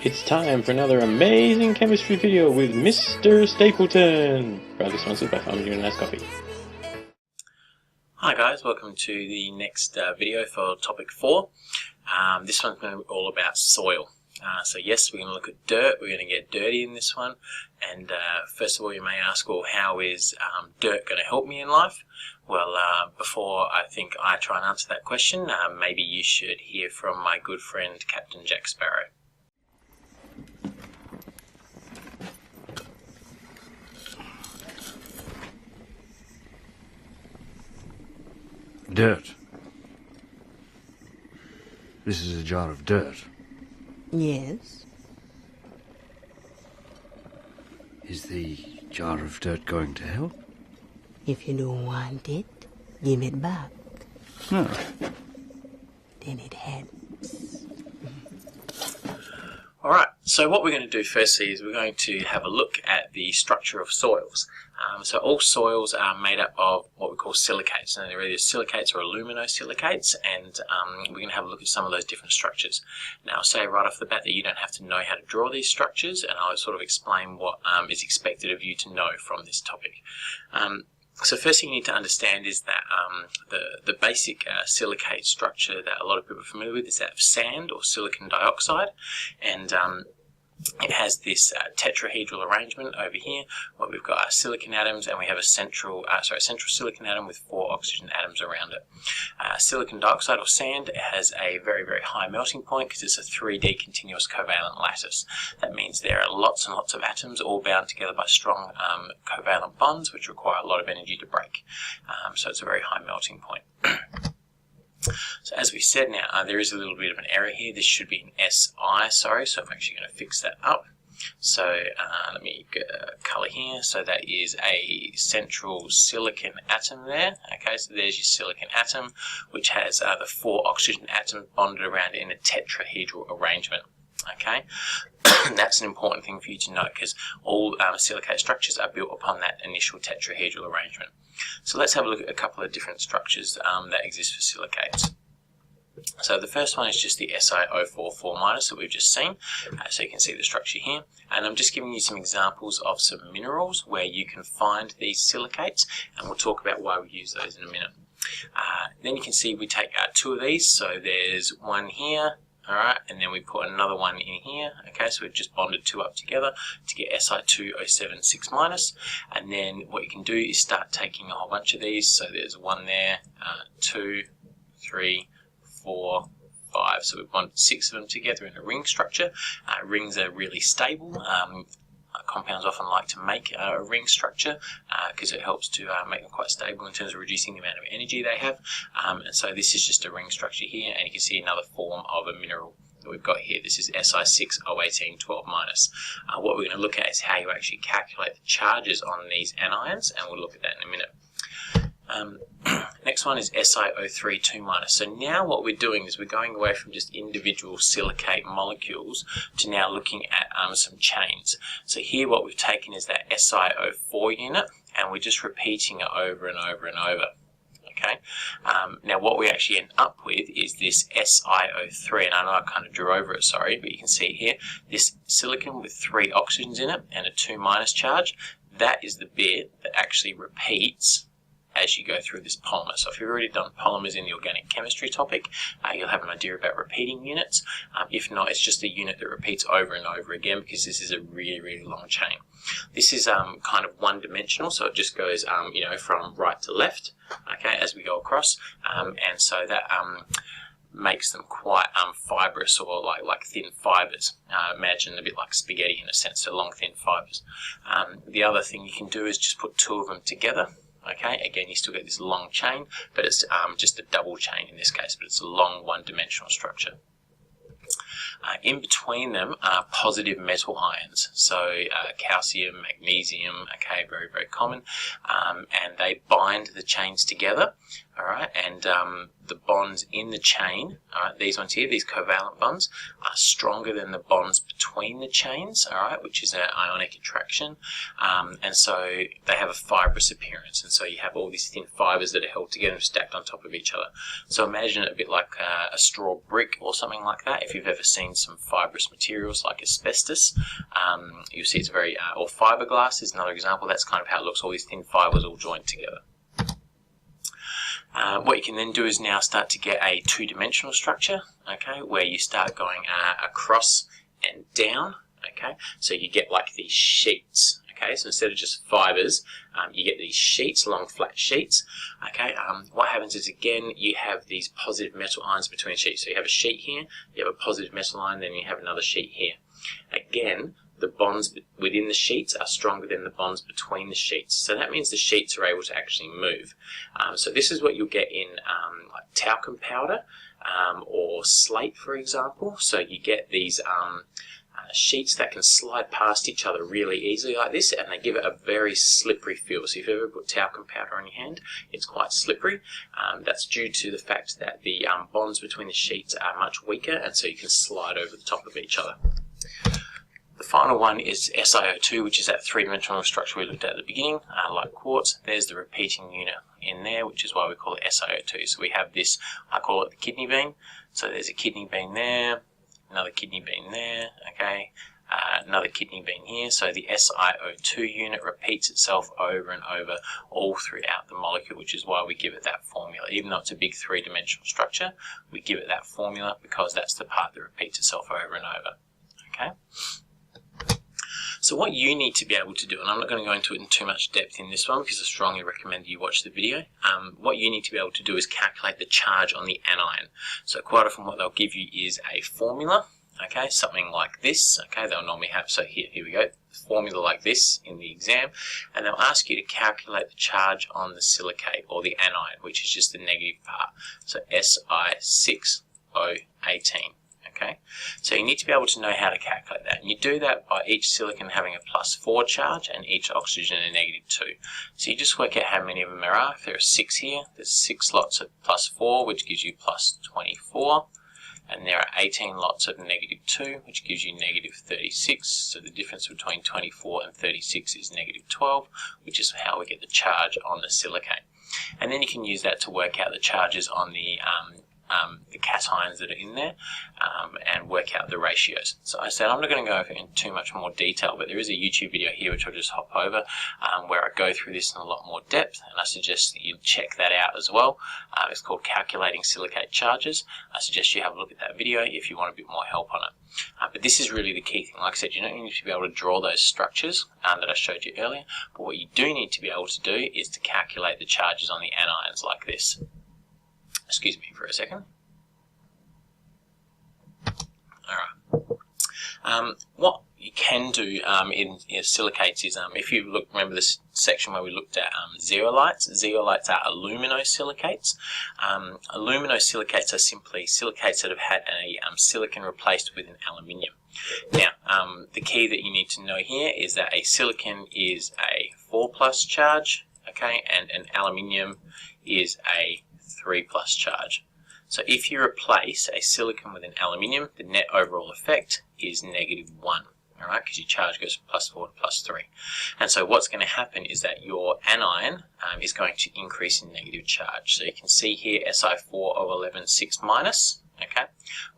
It's time for another amazing chemistry video with Mr. Stapleton, proudly sponsored by Farmers Union Nice Coffee. Hi guys, welcome to the next video for topic 4. This one's going to be all about soil. So yes, we're going to look at dirt. We're going to get dirty in this one. And first of all, you may ask, well, how is dirt going to help me in life? Well, before I think I try and answer that question, maybe you should hear from my good friend Captain Jack Sparrow. Dirt. This is a jar of dirt. Yes. Is the jar of dirt going to help? If you don't want it, give it back. No. Then it helps. Alright, so what we're going to do firstly is we're going to have a look at the structure of soils. So all soils are made up of what we call silicates, and they're either silicates or aluminosilicates, and we're going to have a look at some of those different structures. Now I'll say right off the bat that you don't have to know how to draw these structures, and I'll sort of explain what is expected of you to know from this topic. So first thing you need to understand is that the basic silicate structure that a lot of people are familiar with is that of sand or silicon dioxide, and it has this tetrahedral arrangement over here where we've got our silicon atoms and we have a central silicon atom with 4 oxygen atoms around it. Silicon dioxide or sand has a very, very high melting point because it's a 3D continuous covalent lattice. That means there are lots and lots of atoms all bound together by strong covalent bonds which require a lot of energy to break. So it's a very high melting point. So as we said now, there is a little bit of an error here. This should be an SI, sorry, so I'm actually going to fix that up. So let me get a colour here. So that is a central silicon atom there. Okay, so there's your silicon atom, which has the 4 oxygen atoms bonded around it in a tetrahedral arrangement. Okay, that's an important thing for you to know because all silicate structures are built upon that initial tetrahedral arrangement. So let's have a look at a couple of different structures that exist for silicates. So the first one is just the SiO4 that we've just seen. So you can see the structure here. And I'm just giving you some examples of some minerals where you can find these silicates, and we'll talk about why we use those in a minute. Then you can see we take 2 of these. So there's one here. Alright, and then we put another one in here. Okay, so we've just bonded 2 up together to get Si2O7 6-, and then what you can do is start taking a whole bunch of these. So there's 1 there, 2, 3, 4, 5. So we've bonded 6 of them together in a ring structure. Rings are really stable. Compounds often like to make a ring structure because it helps to make them quite stable in terms of reducing the amount of energy they have. And so this is just a ring structure here, and you can see another form of a mineral that we've got here. This is Si6O18 12-. What we're going to look at is how you actually calculate the charges on these anions, and we'll look at that in a minute. Next one is SiO3 2-. So now what we're doing is we're going away from just individual silicate molecules to now looking at some chains. So here what we've taken is that SiO4 unit, and we're just repeating it over and over and over. Okay. Now what we actually end up with is this SiO3, and I know I kind of drew over it, sorry, but you can see here this silicon with 3 oxygens in it and a 2- charge. That is the bit that actually repeats as you go through this polymer. So if you've already done polymers in the organic chemistry topic, you'll have an idea about repeating units. If not, it's just a unit that repeats over and over again because this is a really, really long chain. This is kind of one-dimensional, so it just goes you know, from right to left, okay, as we go across, and so that makes them quite fibrous, or like thin fibers. Imagine a bit like spaghetti in a sense, so long, thin fibers. The other thing you can do is just put 2 of them together. Okay, again, you still get this long chain, but it's just a double chain in this case, but it's a long one-dimensional structure. In between them are positive metal ions, so calcium, magnesium, okay, very, very common, and they bind the chains together, Alright, and the bonds in the chain, alright, these ones here, these covalent bonds, are stronger than the bonds between the chains, alright, which is an ionic attraction, and so they have a fibrous appearance, and so you have all these thin fibers that are held together and stacked on top of each other. So imagine it a bit like a straw brick or something like that. If you've ever seen some fibrous materials like asbestos, you'll see it's very, or fiberglass is another example. That's kind of how it looks, all these thin fibers all joined together. What you can then do is now start to get a two-dimensional structure, okay, where you start going across and down, okay, so you get like these sheets, okay, so instead of just fibers, you get these sheets, long flat sheets, okay. What happens is, again, you have these positive metal ions between sheets, so you have a sheet here, you have a positive metal ion, then you have another sheet here. Again, the bonds within the sheets are stronger than the bonds between the sheets. So that means the sheets are able to actually move. So this is what you'll get in like talcum powder or slate, for example. So you get these sheets that can slide past each other really easily like this, and they give it a very slippery feel. So if you've ever put talcum powder on your hand, it's quite slippery. That's due to the fact that the bonds between the sheets are much weaker, and so you can slide over the top of each other. The final one is SiO2, which is that three-dimensional structure we looked at the beginning, like quartz. There's the repeating unit in there, which is why we call it SiO2. So we have this, I call it the kidney bean. So there's a kidney bean there, another kidney bean there, okay, another kidney bean here. So the SiO2 unit repeats itself over and over all throughout the molecule, which is why we give it that formula. Even though it's a big three-dimensional structure, we give it that formula because that's the part that repeats itself over and over, okay. So what you need to be able to do, and I'm not going to go into it in too much depth in this one because I strongly recommend you watch the video, what you need to be able to do is calculate the charge on the anion. So quite often what they'll give you is a formula, okay, something like this, okay, they'll normally have, so here we go, formula like this in the exam, and they'll ask you to calculate the charge on the silicate or the anion, which is just the negative part, so Si6O18. Okay, so you need to be able to know how to calculate that, and you do that by each silicon having a +4 charge and each oxygen a -2. So you just work out how many of them there are. If there are 6 here, there's 6 lots of +4, which gives you +24, and there are 18 lots of -2, which gives you -36. So the difference between 24 and 36 is -12, which is how we get the charge on the silicate. And then you can use that to work out the charges on the cations that are in there and work out the ratios. So I said I'm not going to go into too much more detail, but there is a YouTube video here which I'll just hop over where I go through this in a lot more depth, and I suggest that you check that out as well. It's called Calculating Silicate Charges. I suggest you have a look at that video if you want a bit more help on it. But this is really the key thing. Like I said, you don't need to be able to draw those structures that I showed you earlier, but what you do need to be able to do is to calculate the charges on the anions like this. Excuse me for a second. Alright. What you can do in silicates is, if you remember this section where we looked at zeolites. Zeolites are aluminosilicates. Aluminosilicates are simply silicates that have had a silicon replaced with an aluminium. Now, the key that you need to know here is that a silicon is a 4+ charge, okay, and an aluminium is a 3+ charge. So if you replace a silicon with an aluminium, the net overall effect is -1, alright, because your charge goes from +4 to +3. And so what's going to happen is that your anion is going to increase in negative charge. So you can see here Si4O11 6-, okay.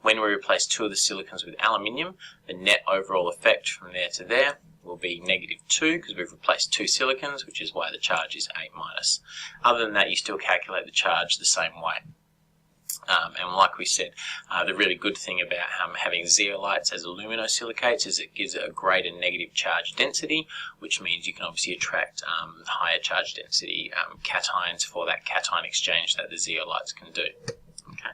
When we replace 2 of the silicons with aluminium, the net overall effect from there to there will be -2 because we've replaced 2 silicons, which is why the charge is 8-. Other than that, you still calculate the charge the same way. And like we said, the really good thing about having zeolites as aluminosilicates is it gives it a greater negative charge density, which means you can obviously attract higher charge density cations for that cation exchange that the zeolites can do. Okay.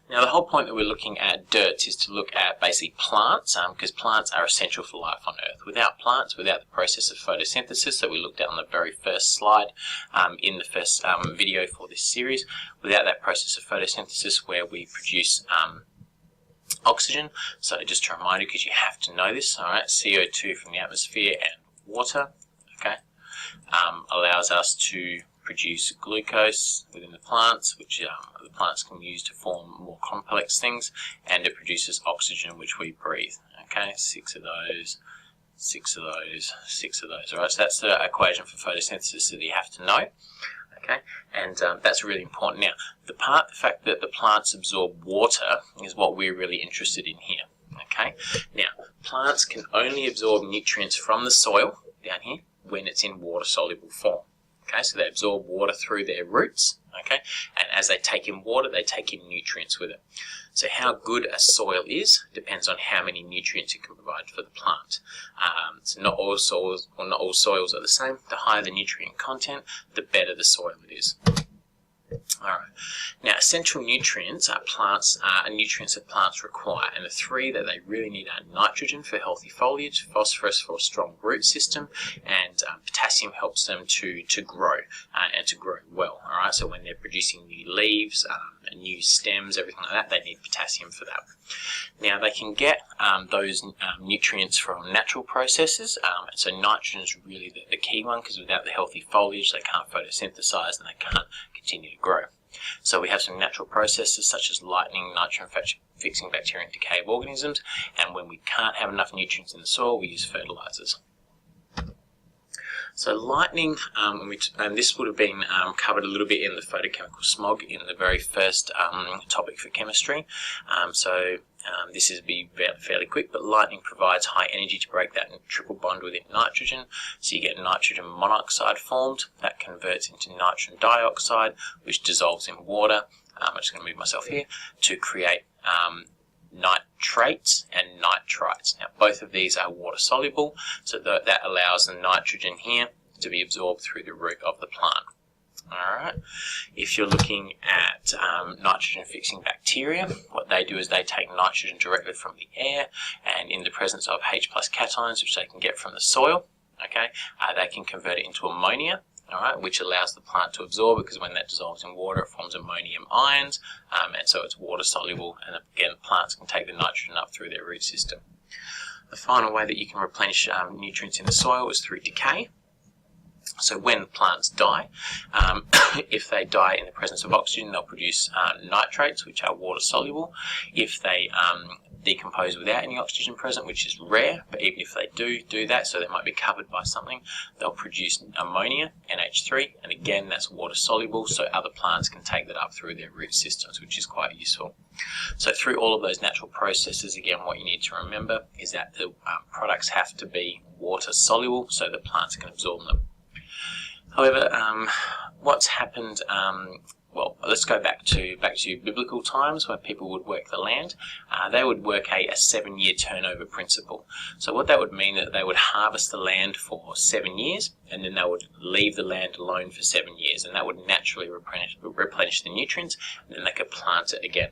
Now the whole point that we're looking at dirts is to look at basically plants, because plants are essential for life on Earth. Without plants, without the process of photosynthesis that we looked at on the very first slide in the first video for this series, without that process of photosynthesis where we produce oxygen, so just to remind you, because you have to know this, alright, CO2 from the atmosphere and water, okay, allows us to produce glucose within the plants, which the plants can use to form more complex things, and it produces oxygen, which we breathe. Okay, 6 of those, 6 of those, 6 of those. All right, so that's the equation for photosynthesis that you have to know. Okay, and that's really important. Now, the fact that the plants absorb water is what we're really interested in here. Okay, now plants can only absorb nutrients from the soil down here when it's in water-soluble form. Okay, so they absorb water through their roots. Okay, and as they take in water, they take in nutrients with it. So how good a soil is depends on how many nutrients it can provide for the plant. So not all soils are the same. The higher the nutrient content, the better the soil it is. Alright, now essential nutrients are nutrients that plants require, and the 3 that they really need are nitrogen for healthy foliage, phosphorus for a strong root system, and potassium helps them to grow and to grow well. Alright, so when they're producing new leaves, new stems, everything like that, they need potassium for that. Now they can get those nutrients from natural processes, and so nitrogen is really the key one, because without the healthy foliage they can't photosynthesize and they can't continue to grow. So we have some natural processes such as lightning, nitrogen-fixing bacteria, and decay of organisms, and when we can't have enough nutrients in the soil, we use fertilizers. So lightning, and this would have been covered a little bit in the photochemical smog in the very first topic for chemistry. This is be fairly quick, but lightning provides high energy to break that triple bond within nitrogen. So you get nitrogen monoxide formed, that converts into nitrogen dioxide, which dissolves in water. I'm just going to move myself here to create nitrates and nitrites. Now both of these are water soluble, so that allows the nitrogen here to be absorbed through the root of the plant. Alright, if you're looking at nitrogen fixing bacteria, what they do is they take nitrogen directly from the air, and in the presence of H+ cations, which they can get from the soil, okay, they can convert it into ammonia. Alright, which allows the plant to absorb, because when that dissolves in water it forms ammonium ions, and so it's water soluble, and again plants can take the nitrogen up through their root system. The final way that you can replenish nutrients in the soil is through decay. So when plants die, if they die in the presence of oxygen, they'll produce nitrates, which are water soluble. If they decompose without any oxygen present, which is rare, but even if they do that, so they might be covered by something, they'll produce ammonia, NH3, and again that's water soluble, so other plants can take that up through their root systems, which is quite useful. So through all of those natural processes, again what you need to remember is that the products have to be water soluble so that plants can absorb them. However, what's happened, well, let's go back to biblical times when people would work the land. They would work a 7-year turnover principle. So what that would mean that they would harvest the land for 7 years, and then they would leave the land alone for 7 years, and that would naturally replenish the nutrients, and then they could plant it again.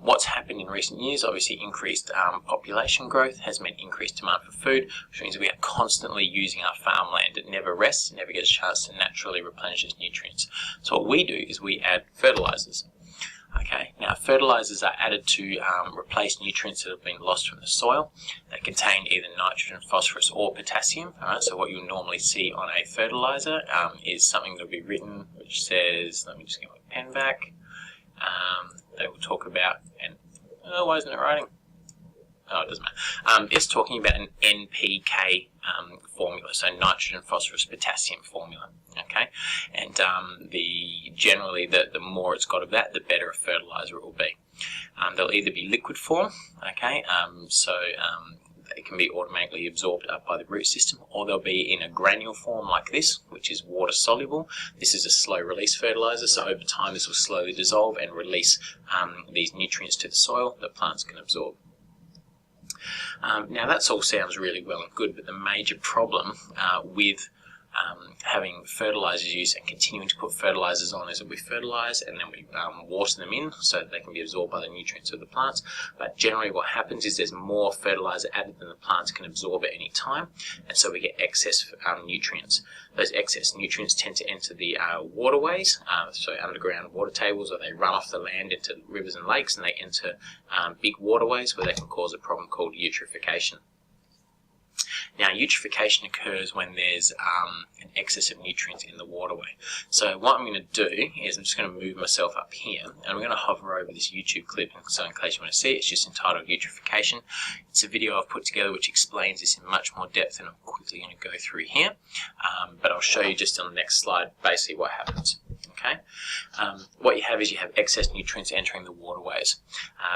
What's happened in recent years, obviously increased population growth has meant increased demand for food, which means we are constantly using our farmland. It never rests, it never gets a chance to naturally replenish its nutrients. So what we do is we add fertilizers. Okay, now fertilizers are added to replace nutrients that have been lost from the soil. They contain either nitrogen, phosphorus, or potassium. All right, so what you'll normally see on a fertilizer is something that will be written which says, let me just get my pen back. They will talk about, and why isn't it writing? Oh, it doesn't matter. It's talking about an NPK formula, so nitrogen, phosphorus, potassium formula. Okay, and generally the more it's got of that, the better a fertilizer it will be. They'll either be liquid form, okay, it can be automatically absorbed up by the root system, or they'll be in a granule form like this, which is water soluble. This is a slow release fertilizer, so over time this will slowly dissolve and release these nutrients to the soil that plants can absorb. Now that all sounds really well and good, but the major problem with having fertilizers used and continuing to put fertilizers on is that we fertilize and then we water them in so that they can be absorbed by the nutrients of the plants. But generally what happens is there's more fertilizer added than the plants can absorb at any time, and so we get excess nutrients. Those excess nutrients tend to enter the waterways, so underground water tables, or they run off the land into rivers and lakes, and they enter big waterways where they can cause a problem called eutrophication. Now, eutrophication occurs when there's an excess of nutrients in the waterway. So what I'm going to do is I'm just going to move myself up here, and I'm going to hover over this YouTube clip, so in case you want to see it, it's just entitled Eutrophication. It's a video I've put together which explains this in much more depth, and I'm quickly going to go through here, but I'll show you just on the next slide basically what happens. Okay, what you have is you have excess nutrients entering the waterways.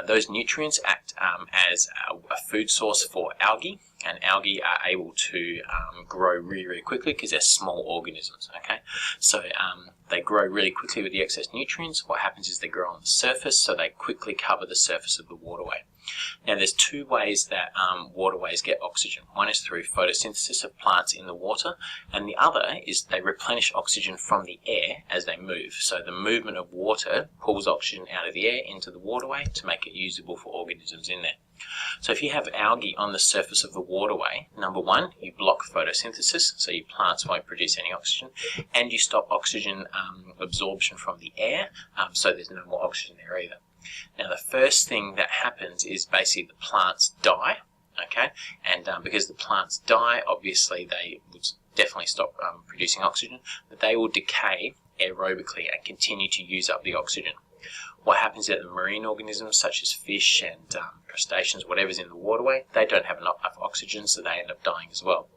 Those nutrients act as a food source for algae, and algae are able to grow really, really quickly because they're small organisms. Okay, so they grow really quickly with the excess nutrients. What happens is they grow on the surface, so they quickly cover the surface of the waterway. Now, there's two ways that waterways get oxygen. One is through photosynthesis of plants in the water, and the other is they replenish oxygen from the air as they move. So the movement of water pulls oxygen out of the air into the waterway to make it usable for organisms in there. So if you have algae on the surface of the waterway, number one, you block photosynthesis, so your plants won't produce any oxygen, and you stop oxygen absorption from the air, so there's no more oxygen there either. Now, the first thing that happens is basically the plants die, okay, and because the plants die, obviously they would definitely stop producing oxygen, but they will decay aerobically and continue to use up the oxygen. What happens is that the marine organisms such as fish and crustaceans, whatever's in the waterway, they don't have enough oxygen, so they end up dying as well.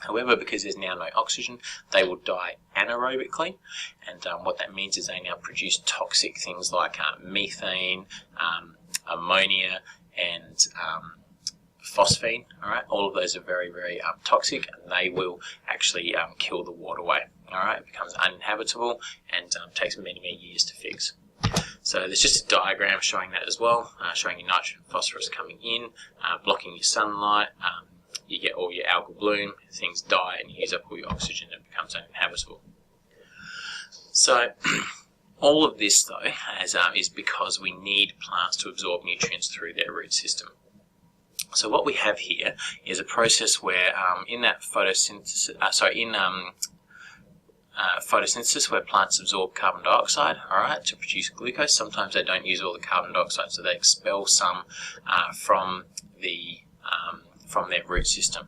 However, because there's now no oxygen, they will die anaerobically, and what that means is they now produce toxic things like methane, ammonia, and phosphine. Alright, all of those are very, very toxic, and they will actually kill the waterway. Alright, it becomes uninhabitable and takes many, many years to fix. So there's just a diagram showing that as well, showing your nitrogen and phosphorus coming in, blocking your sunlight. You get all your algal bloom, things die, and you use up all your oxygen, and it becomes uninhabitable. So all of this, though, is because we need plants to absorb nutrients through their root system. So what we have here is a process where in that photosynthesis, photosynthesis, where plants absorb carbon dioxide, alright, to produce glucose. Sometimes they don't use all the carbon dioxide, so they expel some from their root system.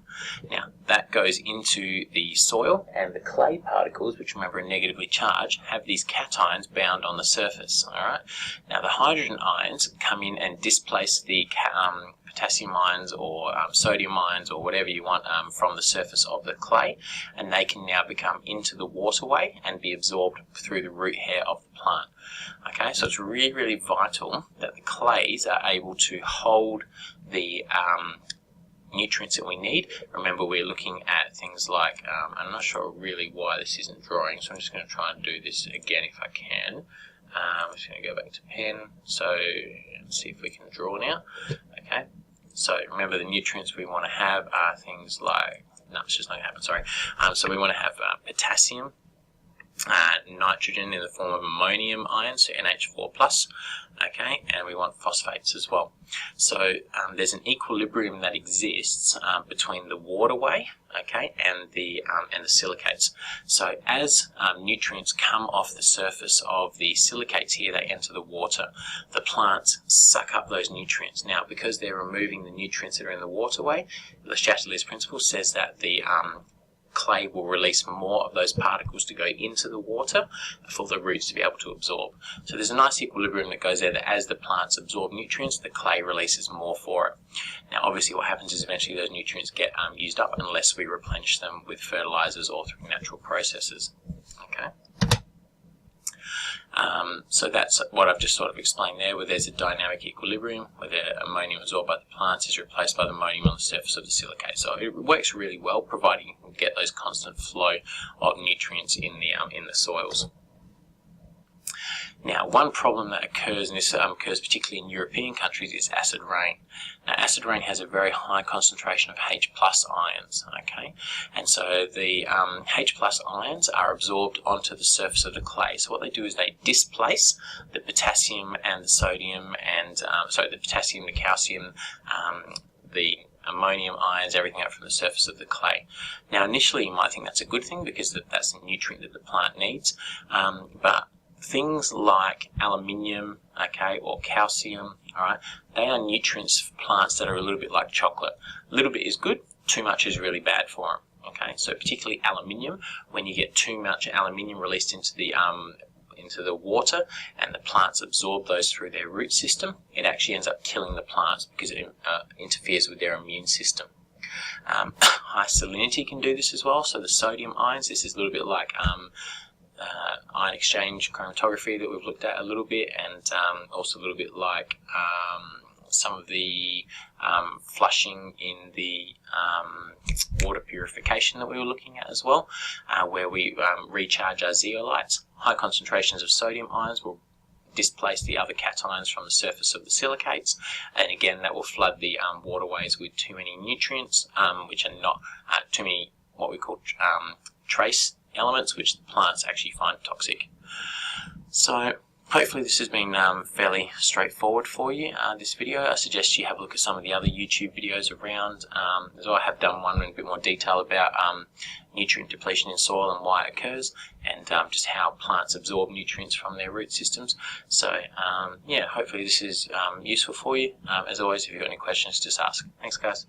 Now, that goes into the soil, and the clay particles, which remember are negatively charged, have these cations bound on the surface. Alright. Now, the hydrogen ions come in and displace the potassium ions or sodium ions or whatever you want from the surface of the clay, and they can now become into the waterway and be absorbed through the root hair of the plant. Okay, so it's really, really vital that the clays are able to hold the nutrients that we need. Remember, we're looking at things like, I'm not sure really why this isn't drawing, so I'm just going to try and do this again if I can. I'm just going to go back to pen, so let's see if we can draw now. Okay, so remember the nutrients we want to have are things like, no, it's just not going to happen, sorry. So we want to have potassium, nitrogen in the form of ammonium ions, so NH4+, okay, and we want phosphates as well. So there's an equilibrium that exists between the waterway, okay, and the silicates. So as nutrients come off the surface of the silicates here, they enter the water. The plants suck up those nutrients. Now, because they're removing the nutrients that are in the waterway, the Chatterley's principle says that the clay will release more of those particles to go into the water for the roots to be able to absorb. So there's a nice equilibrium that goes there, that as the plants absorb nutrients, the clay releases more for it. Now, obviously what happens is eventually those nutrients get used up unless we replenish them with fertilizers or through natural processes. Okay. So that's what I've just sort of explained there, where there's a dynamic equilibrium, where the ammonium absorbed by the plants is replaced by the ammonium on the surface of the silicate. So it works really well, providing you can get those constant flow of nutrients in the soils. Now, one problem that occurs, and this occurs particularly in European countries, is acid rain. Now, acid rain has a very high concentration of H+ ions, okay? And so the H+ ions are absorbed onto the surface of the clay. So what they do is they displace the potassium and the sodium and, the potassium, the calcium, the ammonium ions, everything up from the surface of the clay. Now, initially you might think that's a good thing because that's a nutrient that the plant needs, but things like aluminium, okay, or calcium, all right, they are nutrients for plants that are a little bit like chocolate. A little bit is good, too much is really bad for them. Okay, so particularly aluminium, when you get too much aluminium released into the water and the plants absorb those through their root system, it actually ends up killing the plants because it interferes with their immune system. High salinity can do this as well, so the sodium ions, this is a little bit like ion exchange chromatography that we've looked at a little bit, and also a little bit like some of the flushing in the water purification that we were looking at as well, where we recharge our zeolites. High concentrations of sodium ions will displace the other cations from the surface of the silicates, and again that will flood the waterways with too many nutrients, which are not too many what we call trace elements, which the plants actually find toxic. So hopefully this has been fairly straightforward for you, this video. I suggest you have a look at some of the other YouTube videos around, as well. I have done one in a bit more detail about nutrient depletion in soil and why it occurs, and just how plants absorb nutrients from their root systems. So yeah, hopefully this is useful for you. As always, if you've got any questions, just ask. Thanks guys.